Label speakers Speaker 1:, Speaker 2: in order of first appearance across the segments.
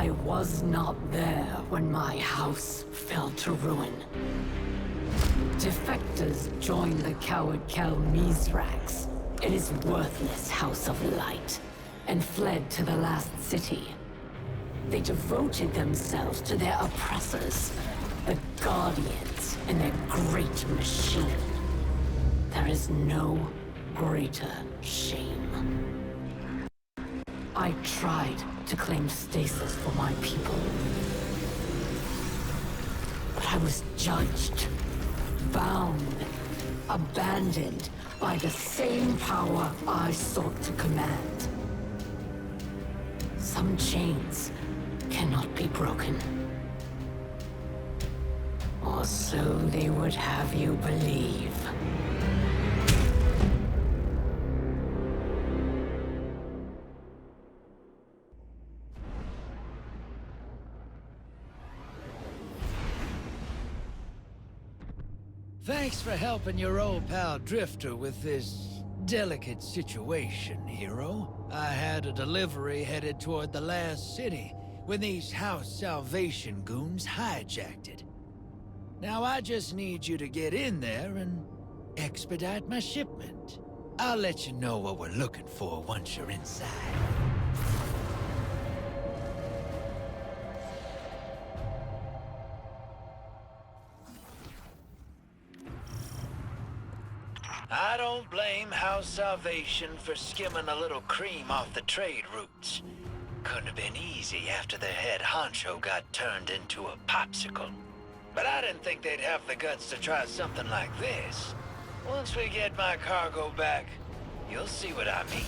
Speaker 1: I was not there when my house fell to ruin. Defectors joined the coward Mithrax in his worthless House of Light and fled to the last city. They devoted themselves to their oppressors, the Guardians, and their great machine. There is no greater shame. I tried to claim stasis for my people, but I was judged, bound, abandoned by the same power I sought to command. Some chains cannot be broken. Or so they would have you believe.
Speaker 2: Thanks for helping your old pal Drifter with this delicate situation, hero. I had a delivery headed toward the last city when these House Salvation goons hijacked it. Now I just need you to get in there and expedite my shipment. I'll let you know what we're looking for once you're inside. I don't blame House Salvation for skimming a little cream off the trade routes. Couldn't have been easy after their head honcho got turned into a popsicle. But I didn't think they'd have the guts to try something like this. Once we get my cargo back, you'll see what I mean.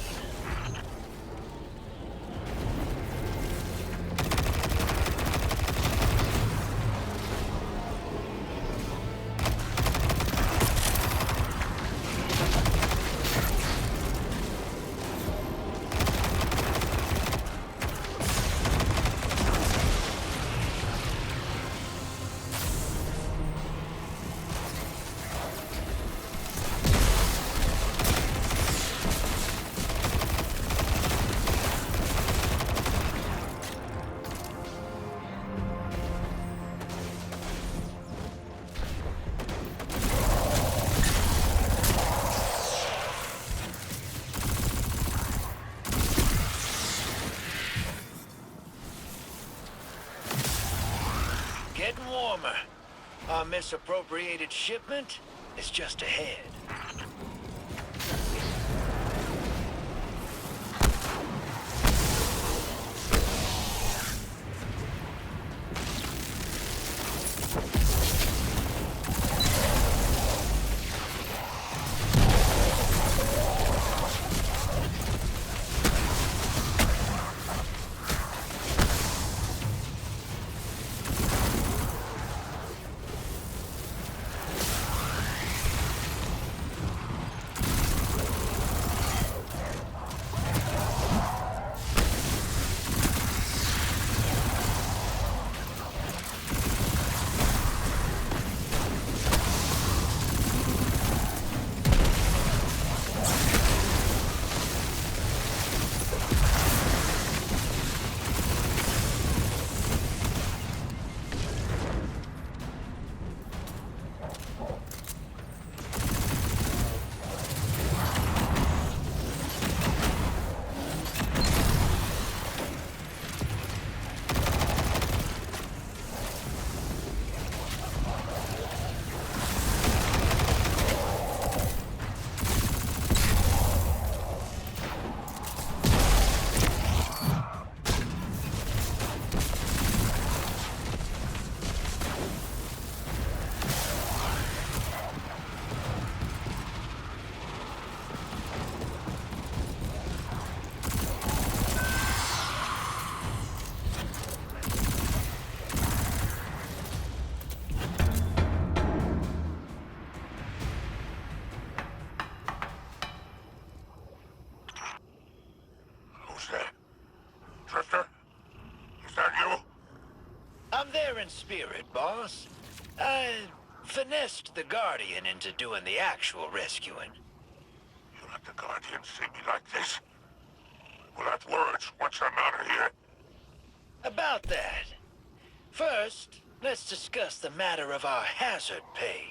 Speaker 2: Getting warmer. Our misappropriated shipment is just ahead. In spirit, boss. I finessed the Guardian into doing the actual rescuing.
Speaker 3: You let the Guardian see me like this? We'll have words once I'm out of here.
Speaker 2: About that. First, let's discuss the matter of our hazard pay.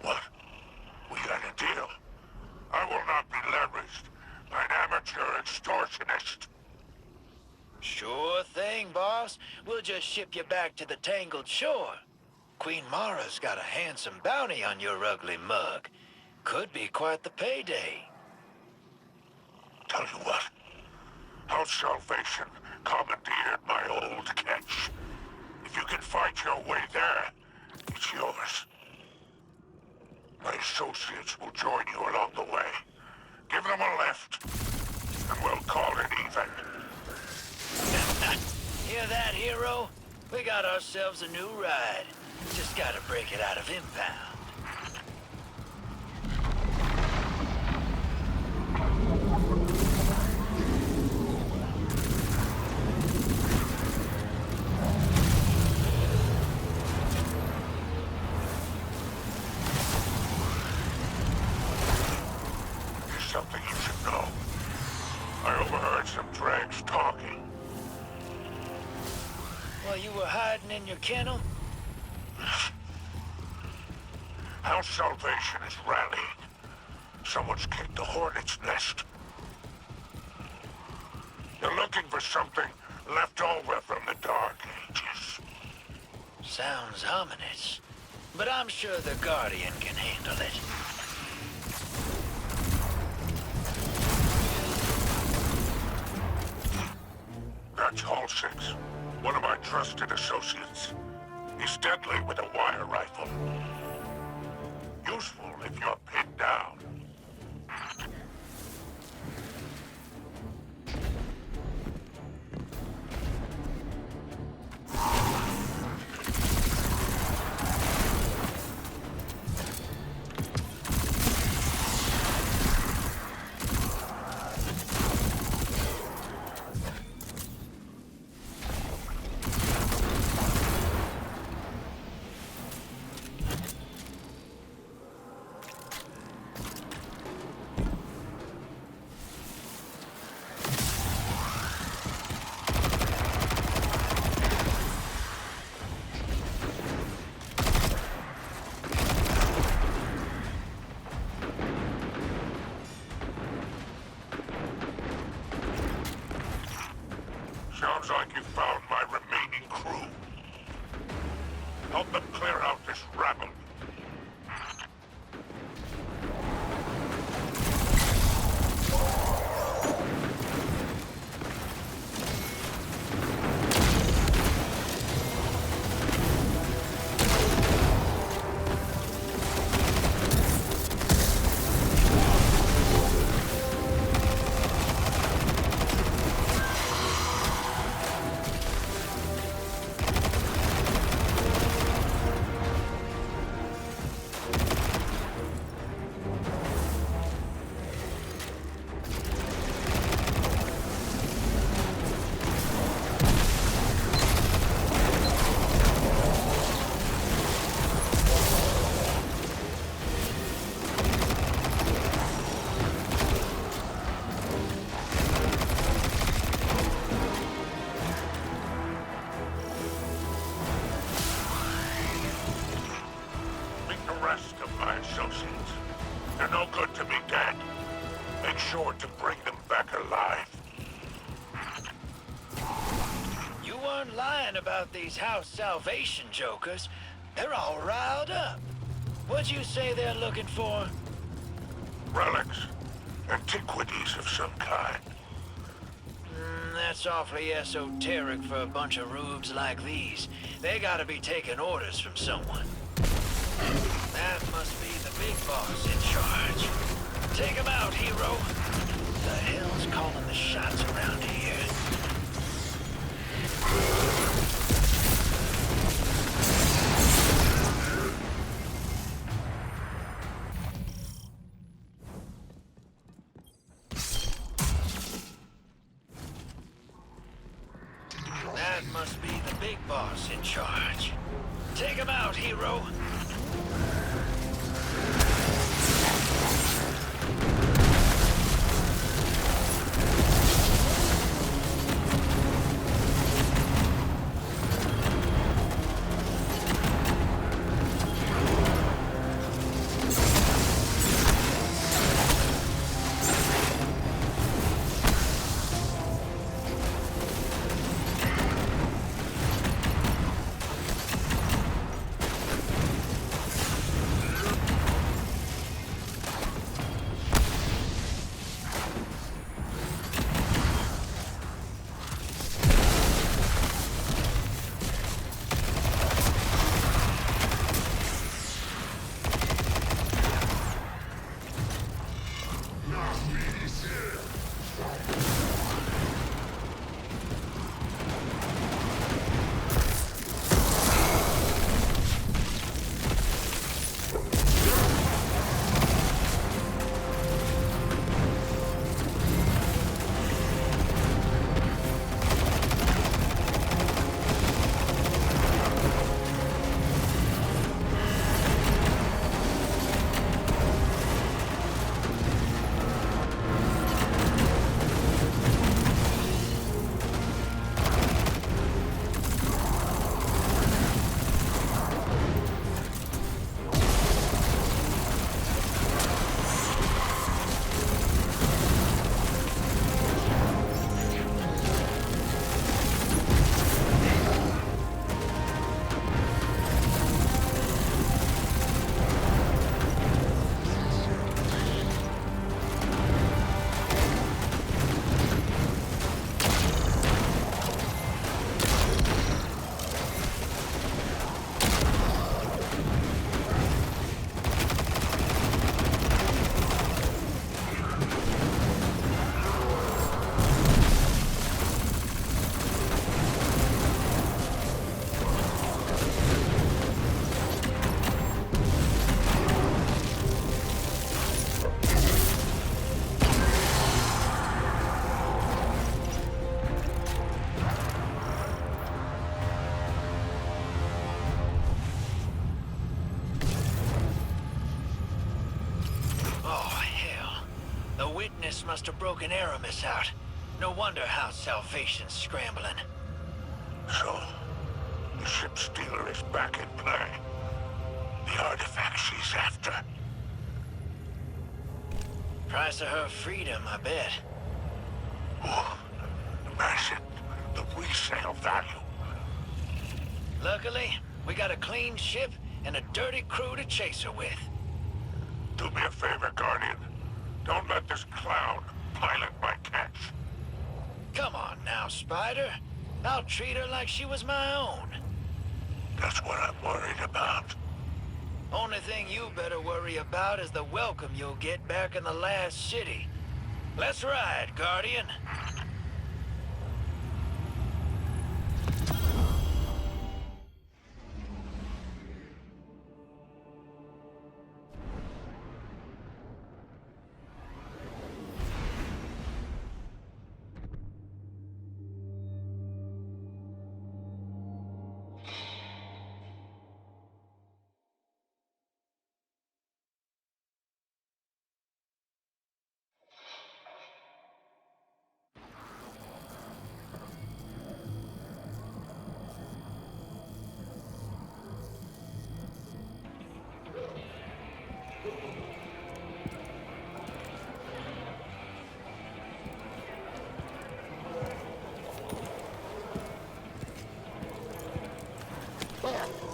Speaker 3: What? We got a deal? I will not be leveraged by an amateur extortionist.
Speaker 2: Sure thing, boss. We'll just ship you back to the Tangled Shore. Queen Mara's got a handsome bounty on your ugly mug. Could be quite the payday.
Speaker 3: Tell you what. House Salvation commandeered my old catch. If you can fight your way there, it's yours. My associates will join you along the way. Give them a lift, and we'll call it even.
Speaker 2: Hear that, hero? We got ourselves a new ride. Just gotta break it out of impound.
Speaker 3: There's something you should know. I overheard some dregs talking.
Speaker 2: While you were hiding in your kennel?
Speaker 3: House Salvation is rallying. Someone's kicked the hornet's nest. They're looking for something left over from the Dark Ages.
Speaker 2: Sounds ominous. But I'm sure the Guardian can handle it.
Speaker 3: That's Hall 6, one of my trusted associates. He's deadly with a wire rifle. Useful if you're pinned down. Sounds like you found my remaining crew. Help them clear out this rabble. Rest of my associates. They're no good to me dead. Make sure to bring them back alive.
Speaker 2: You weren't lying about these House Salvation jokers. They're all riled up. What'd you say they're looking for?
Speaker 3: Relics. Antiquities of some kind.
Speaker 2: That's awfully esoteric for a bunch of rubes like these. They gotta be taking orders from someone. That must be the big boss in charge. Take him out, hero. The hell's calling the shots around here? That must be the big boss in charge. Take him out, hero. Witness must have broken Eramis out. No wonder House Salvation's scrambling.
Speaker 3: So, the Shipstealer is back in play. The artifact she's after.
Speaker 2: Price of her freedom, I bet.
Speaker 3: Oh, imagine the resale value.
Speaker 2: Luckily, we got a clean ship and a dirty crew to chase her with.
Speaker 3: Do me a favor, Guardian. Don't let this clown pilot my catch.
Speaker 2: Come on now, Spider. I'll treat her like she was my own.
Speaker 3: That's what I'm worried about.
Speaker 2: Only thing you better worry about is the welcome you'll get back in the last city. Let's ride, Guardian.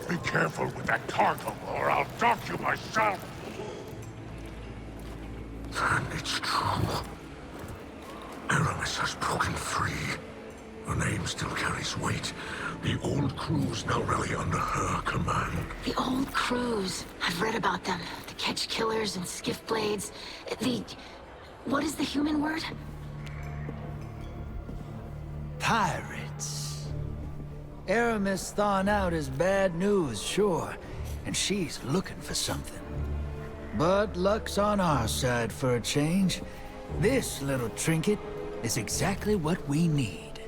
Speaker 3: Be careful with that cargo, or I'll dock you myself. And it's true. Eramis has broken free. Her name still carries weight. The old crews now rally under her command.
Speaker 1: The old crews. I've read about them. The catch killers and skiff blades. What is the human word?
Speaker 2: Pirates. Eramis thawing out is bad news, sure. And she's looking for something. But luck's on our side for a change. This little trinket is exactly what we need.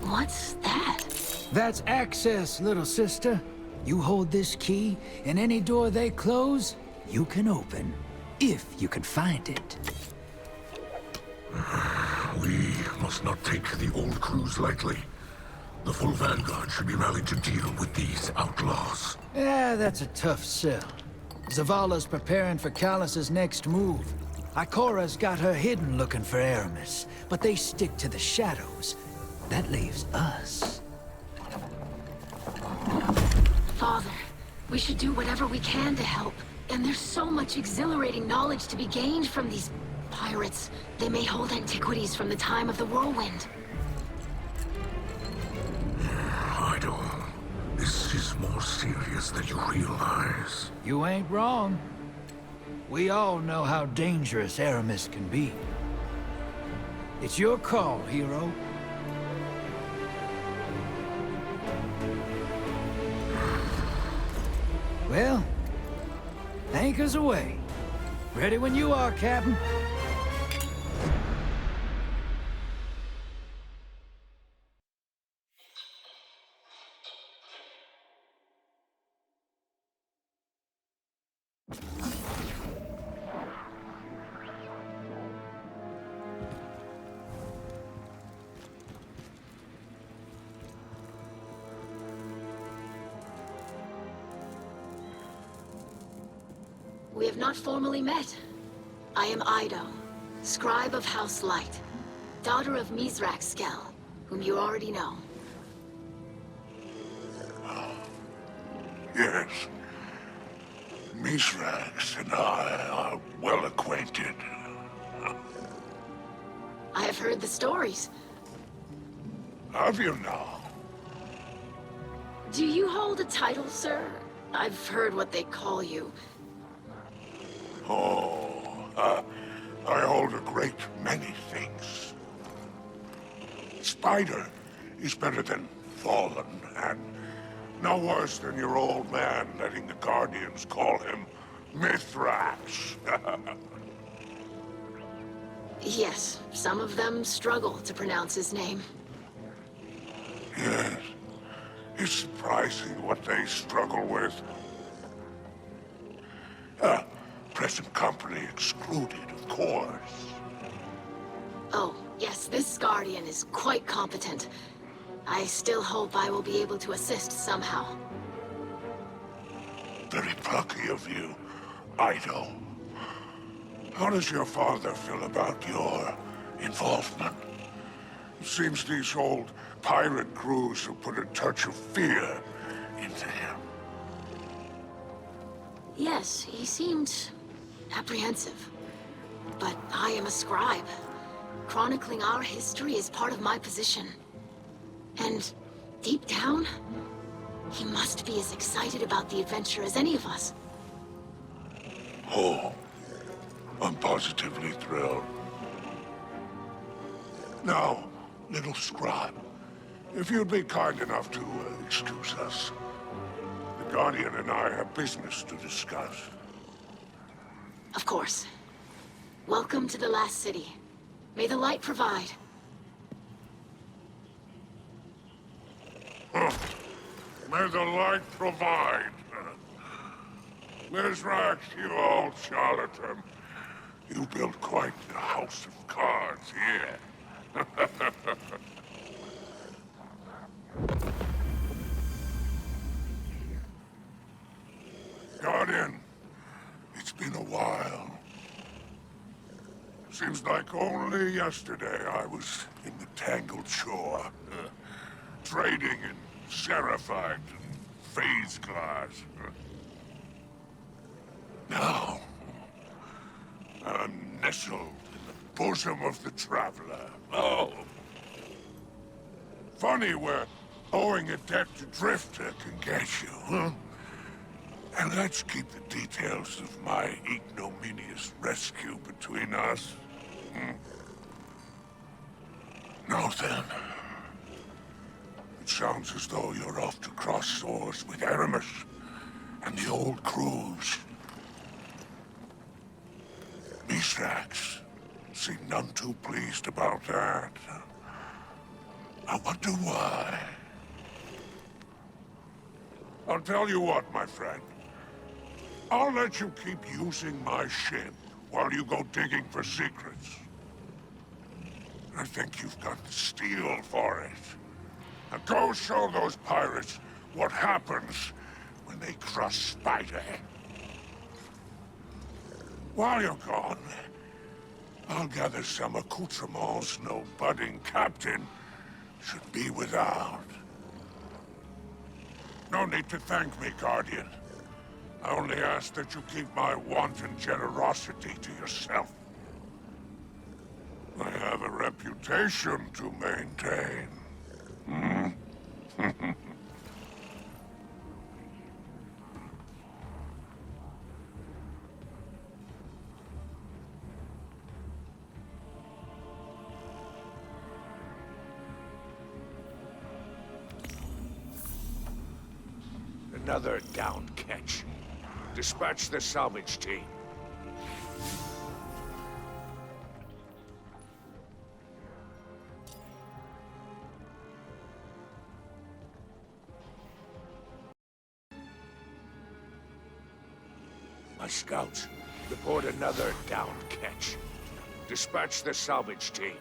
Speaker 1: What's that?
Speaker 2: That's access, little sister. You hold this key, and any door they close, you can open. If you can find it.
Speaker 3: We must not take the old crews lightly. The full vanguard should be rallied to deal with these outlaws.
Speaker 2: Yeah, that's a tough sell. Zavala's preparing for Callus's next move. Ikora's got her hidden looking for Eramis, but they stick to the shadows. That leaves us.
Speaker 1: Father, we should do whatever we can to help. And there's so much exhilarating knowledge to be gained from these pirates. They may hold antiquities from the time of the whirlwind.
Speaker 3: Eido, this is more serious than you realize.
Speaker 2: You ain't wrong. We all know how dangerous Eramis can be. It's your call, hero. Well, anchors away. Ready when you are, Captain.
Speaker 1: We have not formally met. I am Eido, scribe of House Light, daughter of Mithrax, whom you already know.
Speaker 3: Yes. Mithrax and I are well acquainted.
Speaker 1: I have heard the stories.
Speaker 3: Have you now?
Speaker 1: Do you hold a title, sir? I've heard what they call you.
Speaker 3: I hold a great many things. Spider is better than Fallen, and no worse than your old man letting the Guardians call him Mithrax.
Speaker 1: Yes, some of them struggle to pronounce his name.
Speaker 3: Yes. It's surprising what they struggle with. Present company excluded, of course.
Speaker 1: Oh, yes, this Guardian is quite competent. I still hope I will be able to assist somehow.
Speaker 3: Very plucky of you, Eido. How does your father feel about your involvement? It seems these old pirate crews have put a touch of fear into him.
Speaker 1: Yes, he seemed apprehensive. But I am a scribe. Chronicling our history is part of my position. And deep down, he must be as excited about the adventure as any of us.
Speaker 3: Oh, I'm positively thrilled. Now, little scribe, if you'd be kind enough to excuse us. The Guardian and I have business to discuss.
Speaker 1: Of course. Welcome to the last city. May the light provide.
Speaker 3: May the light provide. Mithrax, you old charlatan. You built quite the house of cards here. Guardian, it's been a while. Seems like only yesterday I was in the Tangled Shore, trading in Seraphite and phase glass. Now, I'm nestled in the bosom of the Traveler. Oh. Funny where owing a debt to Drifter can get you, huh? And let's keep the details of my ignominious rescue between us. Now then. It sounds as though you're off to cross swords with Eramis and the old crews. Mithrax seemed none too pleased about that. I wonder why. I'll tell you what, my friend. I'll let you keep using my ship while you go digging for secrets. I think you've got the steel for it. Now go show those pirates what happens when they cross Spider. While you're gone, I'll gather some accoutrements no budding captain should be without. No need to thank me, Guardian. I only ask that you keep my wanton generosity to yourself. I have a reputation to maintain. another down Ketch. Dispatch the salvage team. My scouts, report another down Ketch. Dispatch the salvage team.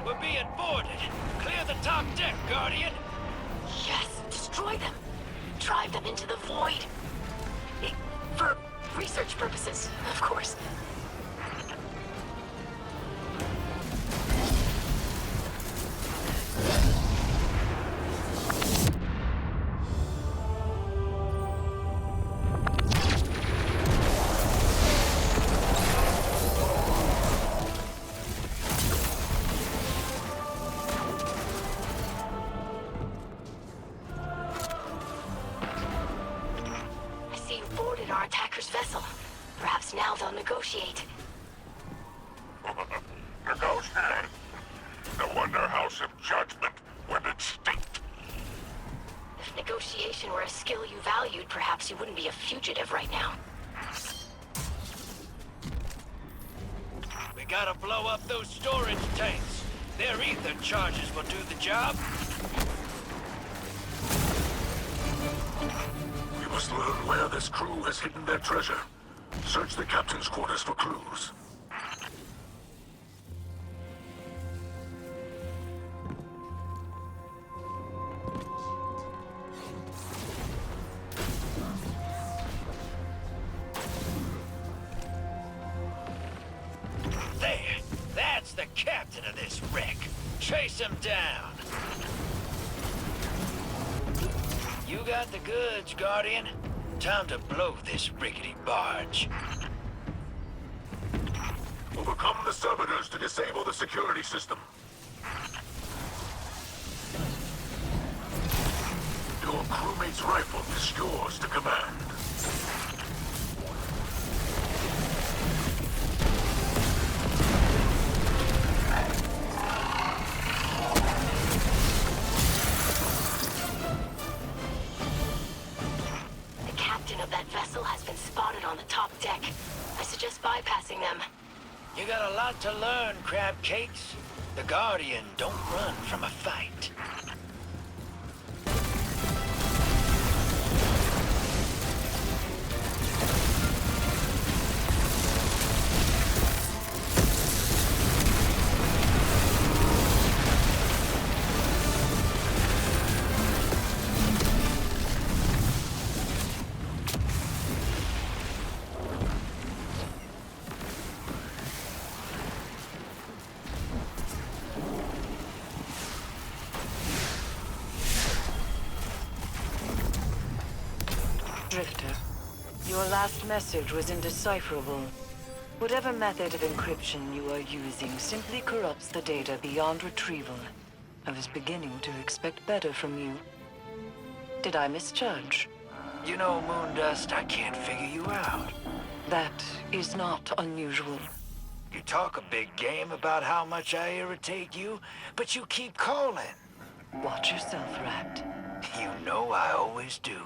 Speaker 2: We're being boarded. Clear the top deck, Guardian.
Speaker 1: Yes, destroy them. Drive them into the void. For research purposes, of course. Our attacker's vessel. Perhaps now they'll negotiate.
Speaker 3: Negotiate? The Wonder House of Judgment went extinct.
Speaker 1: If negotiation were a skill you valued, perhaps you wouldn't be a fugitive right now.
Speaker 2: We gotta blow up those storage tanks. Their ether charges will do the job.
Speaker 3: We must learn where this crew has hidden their treasure. Search the captain's quarters for clues.
Speaker 2: There. That's the captain of this wreck. Chase him down. You got the goods, Guardian. Time to blow this rickety barge.
Speaker 3: Overcome the servitors to disable the security system. Your crewmate's rifle is yours to command.
Speaker 1: On the top deck. I suggest bypassing them.
Speaker 2: You got a lot to learn, crab cakes. The Guardian don't run from a fight.
Speaker 4: Drifter, your last message was indecipherable. Whatever method of encryption you are using simply corrupts the data beyond retrieval. I was beginning to expect better from you. Did I misjudge?
Speaker 2: You know, Moondust, I can't figure you out.
Speaker 4: That is not unusual.
Speaker 2: You talk a big game about how much I irritate you, but you keep calling.
Speaker 4: Watch yourself, Rat.
Speaker 2: You know I always do.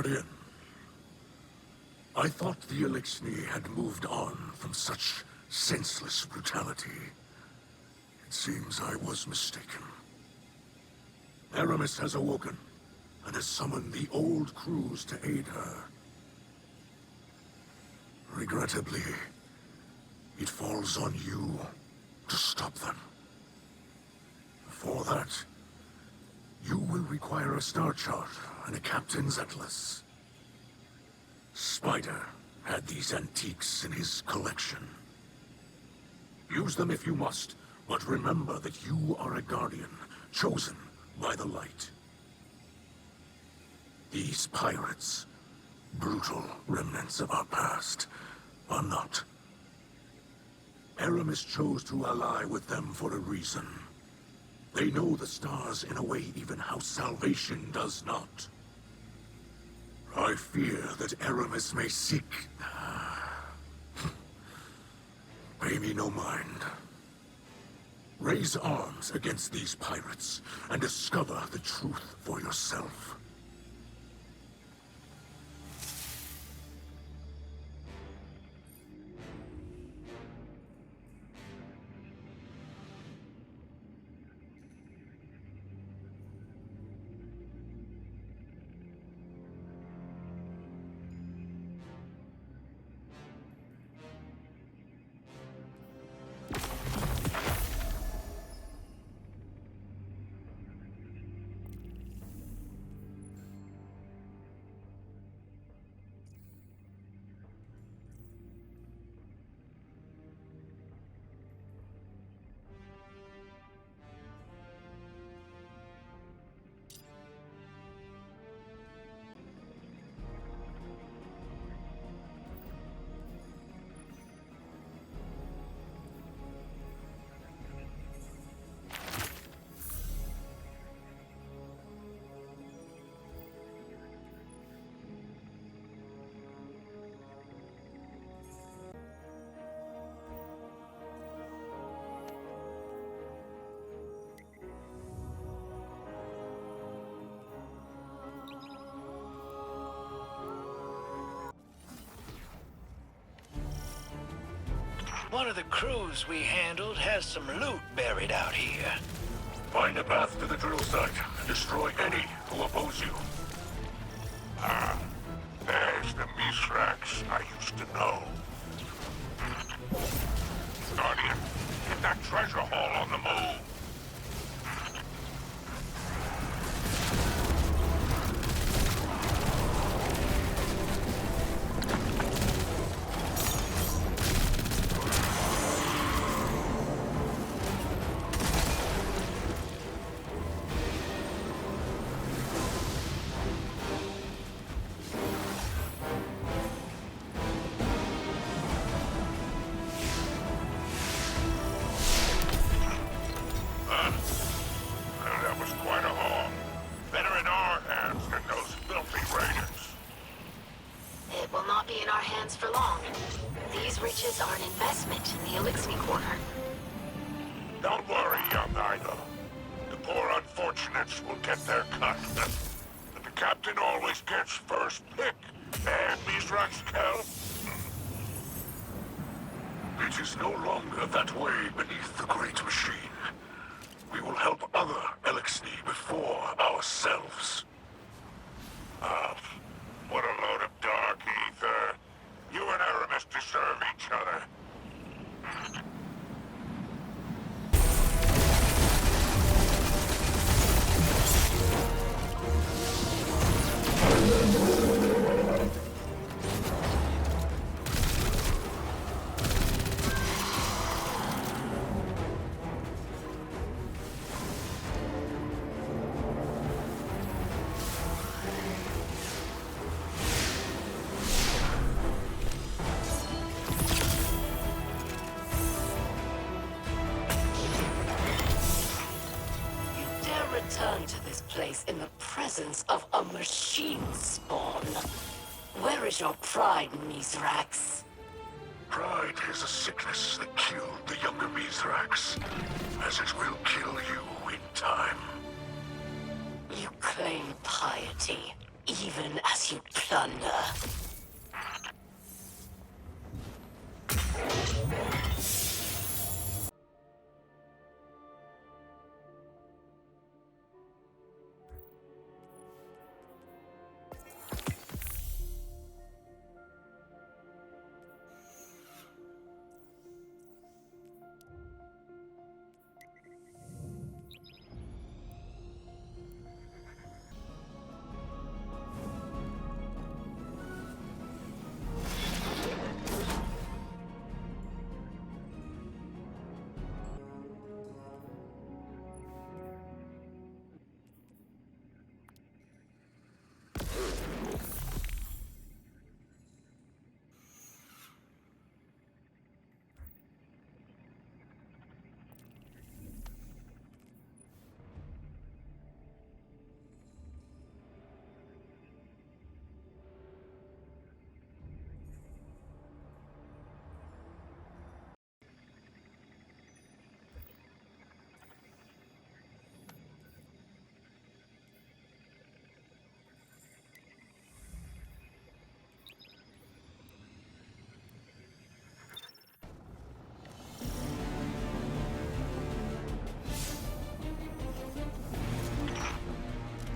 Speaker 3: Guardian, I thought the Eliksni had moved on from such senseless brutality. It seems I was mistaken. Eramis has awoken, and has summoned the old crews to aid her. Regrettably, it falls on you to stop them. For that, you will require a star chart and a captain's atlas. Spider had these antiques in his collection. Use them if you must, but remember that you are a guardian, chosen by the light. These pirates, brutal remnants of our past, are not. Eramis chose to ally with them for a reason. They know the stars in a way even House Salvation does not. I fear that Eramis may seek... Pay me no mind. Raise arms against these pirates, and discover the truth for yourself.
Speaker 2: One of the crews we handled has some loot buried out here.
Speaker 3: Find a path to the drill site and destroy any who oppose you. Ah, there's the Mithrax I used to know. Guardian, get that treasure haul on the move.
Speaker 1: For long. These riches are an investment in the Eliksni Quarter.
Speaker 3: Don't worry, young Eido. The poor unfortunates will get their cut. But the captain always gets first pick. And Mithrax H.E.L.M. It is no longer that way beneath the Great Machine. We will help other Eliksni before ourselves. What a load of dark ether. You and Eramis deserve each other.
Speaker 1: Return to this place in the presence of a machine spawn. Where is your pride, Mithrax?
Speaker 3: Pride is a sickness that killed the younger Mithrax, as it will kill you in time.
Speaker 1: You claim piety, even as you plunder.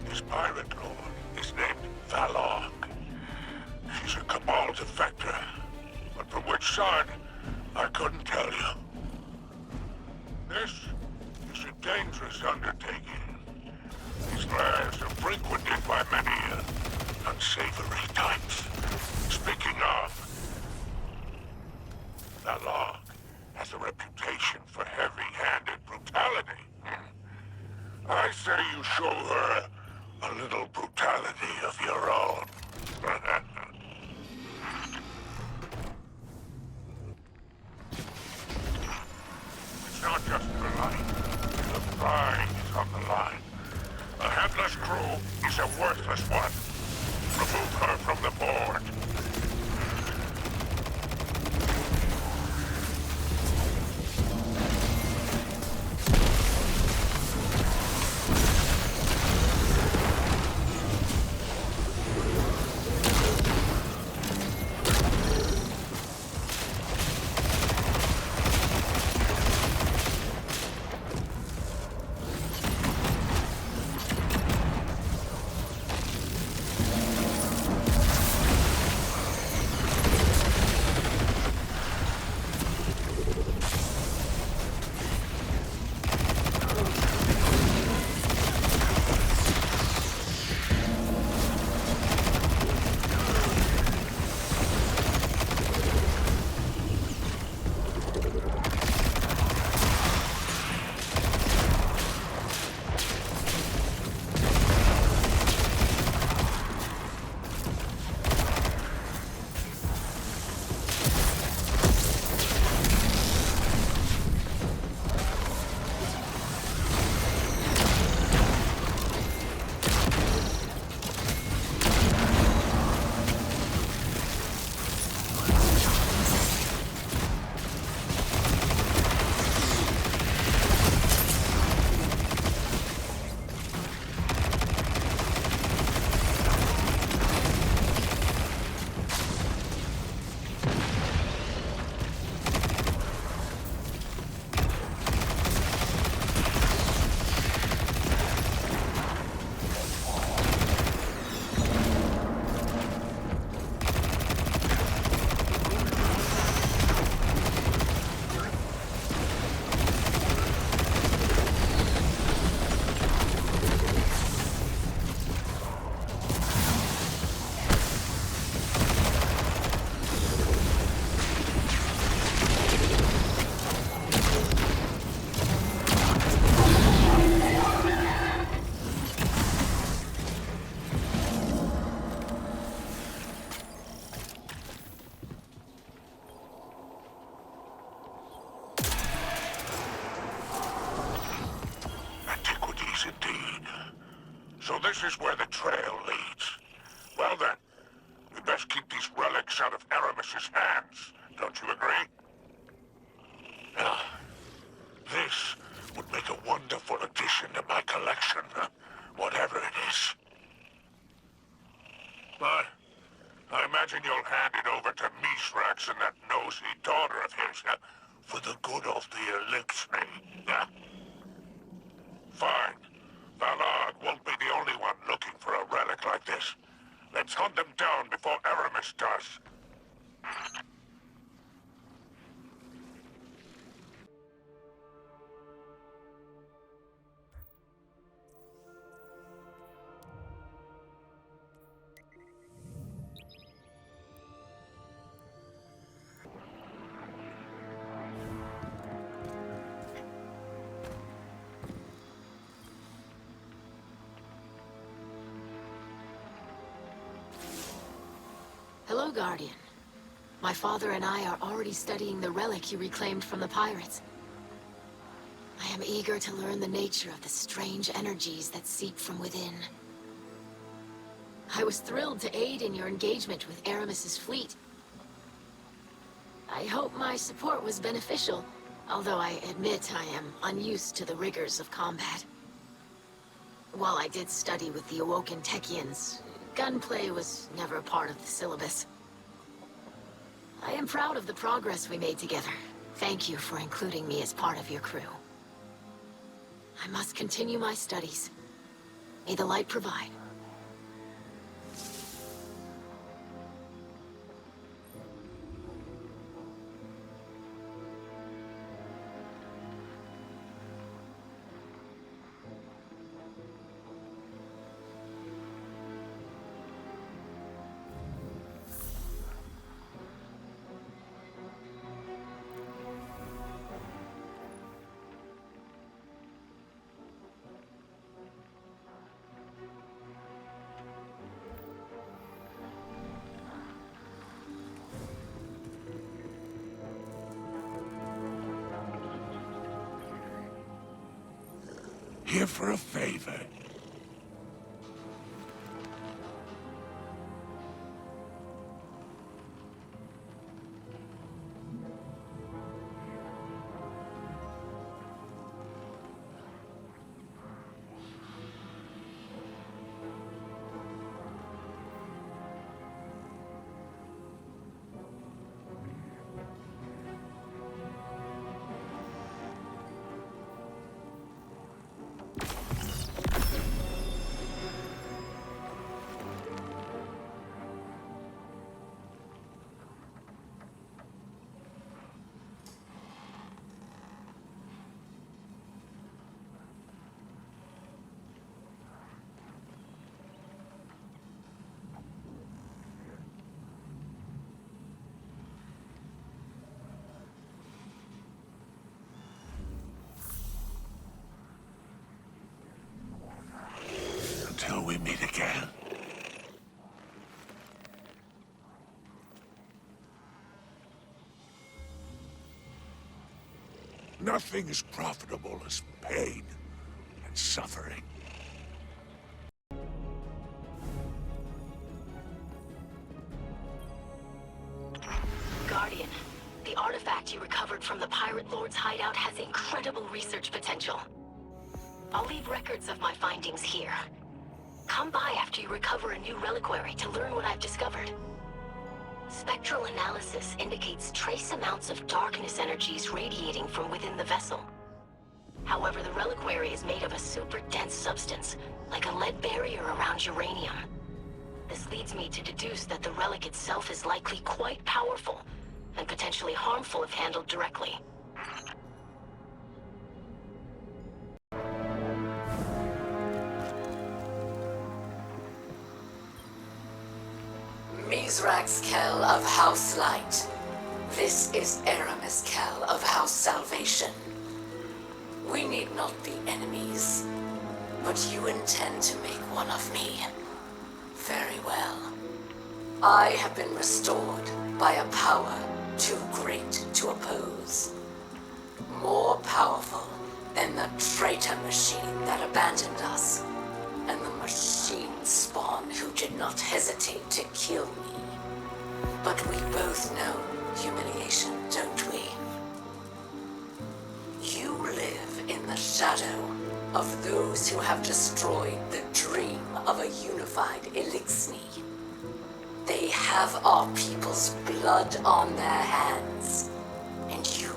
Speaker 3: This pirate lord is named Valog. She's a Cabal defector, but from which side, I couldn't tell you. This is a dangerous undertaking. These lairs are frequented by many unsavory types. Speaking of, Valog has a reputation for heavy-handed brutality. I say you show her a little brutality of your own. It's not just her life. The pride is on the line. A headless crew is a worthless one. Remove her from the board. So this is where the trail leads. Well then, we best keep these relics out of Eramis's hands. Don't you agree? This would make a wonderful addition to my collection, whatever it is. For the good of the Eliksni. Yeah? Fine. Valard won't be the only one looking for a relic like this. Let's hunt them down before Eramis does.
Speaker 1: Hello, Guardian. My father and I are already studying the relic you reclaimed from the pirates. I am eager to learn the nature of the strange energies that seep from within. I was thrilled to aid in your engagement with Eramis's fleet. I hope my support was beneficial, although I admit I am unused to the rigors of combat. While I did study with the awoken Techians, gunplay was never a part of the syllabus. I am proud of the progress we made together. Thank you for including me as part of your crew. I must continue my studies. May the light provide.
Speaker 3: Here for a favor. Until we meet again. Nothing as profitable as pain and suffering.
Speaker 1: Guardian, the artifact you recovered from the Pirate Lord's hideout has incredible research potential. I'll leave records of my findings here. Come by after you recover a new reliquary to learn what I've discovered. Spectral analysis indicates trace amounts of darkness energies radiating from within the vessel. However, the reliquary is made of a super dense substance, like a lead barrier around uranium. This leads me to deduce that the relic itself is likely quite powerful, and potentially harmful if handled directly. Mithrax Kell of House Light. This is Eramis Kell of House Salvation. We need not be enemies, but you intend to make one of me. Very well. I have been restored by a power too great to oppose. More powerful than the traitor machine that abandoned us, and the machine spawn who did not hesitate to kill me. But we both know humiliation, don't we? You live in the shadow of those who have destroyed the dream of a unified Eliksni. They have our people's blood on their hands, and you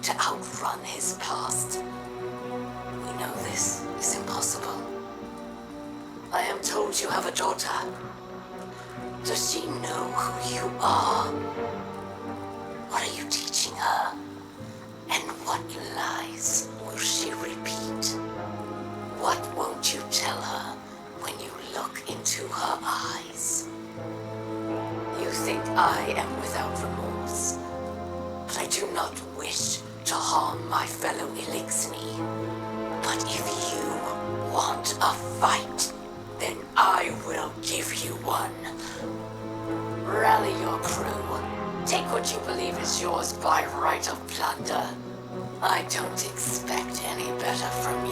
Speaker 1: to outrun his past. We know this is impossible. I am told you have a daughter. Does she know who you are? What are you teaching her? And what lies will she repeat? What won't you tell her when you look into her eyes? You think I am without remorse, but I do not wish to harm my fellow Eliksni. But if you want a fight, then I will give you one. Rally your crew. Take what you believe is yours by right of plunder. I don't expect any better from